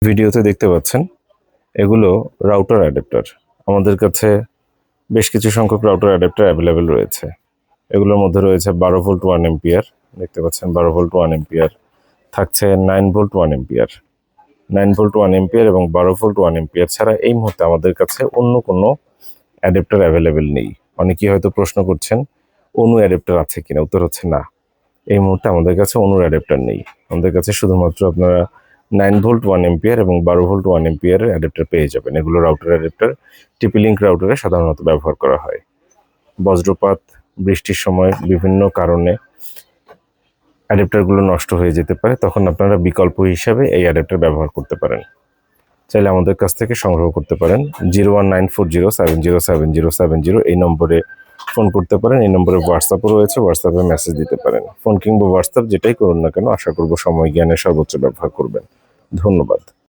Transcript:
ভিডিওতে দেখতে পাচ্ছেন এগুলো রাউটার অ্যাডাপ্টার। আমাদের কাছে বেশ কিছু সংখ্যক রাউটার অ্যাডাপ্টার অ্যাভেলেবেল রয়েছে। এগুলোর মধ্যে রয়েছে 12 ভোল্ট 1 এম্পিয়ার, দেখতে পাচ্ছেন 12 ভোল্ট 1 এম্পিয়ার, থাকছে 9 ভোল্ট 1 এম্পিয়ার। 9 ভোল্ট 1 এম্পিয়ার এবং 12 ভোল্ট 1 এম্পিয়ার ছাড়া এই মুহূর্তে আমাদের কাছে অন্য কোনো অ্যাডাপ্টার অ্যাভেলেবেল নেই। অনেকেই হয়তো প্রশ্ন করছেন অনু অ্যাডাপ্টার আছে কিনা, উত্তর হচ্ছে না। এই মুহূর্তে আমাদের কাছে অনুর অ্যাডাপ্টার নেই। আমাদের কাছে শুধুমাত্র আপনারা 9 ভোল্ট 1 এম্পিয়ার এবং 12 ভোল্ট 1 এম্পিয়ারের অ্যাডাপ্টার পেয়ে যাবেন। এগুলো রাউটার অ্যাডাপ্টার টিপি লিঙ্ক রাউটারে সাধারণত ব্যবহার করা হয়। বজ্রপাত, বৃষ্টির সময় বিভিন্ন কারণে অ্যাডাপ্টারগুলো নষ্ট হয়ে যেতে পারে, তখন আপনারা বিকল্প হিসাবে এই অ্যাডাপ্টার ব্যবহার করতে পারেন। চাইলে আমাদের কাছ থেকে সংগ্রহ করতে পারেন। 01940707070 এই নম্বরে ফোন করতে পারেন। এই নম্বরে হোয়াটসঅ্যাপও রয়েছে, হোয়াটসঅ্যাপে মেসেজ দিতে পারেন। ফোন কিংবা হোয়াটসঅ্যাপ যেটাই করুন না কেন, আশা করব সময় জ্ঞানের সর্বোচ্চ ব্যবহার করবেন। ধন্যবাদ।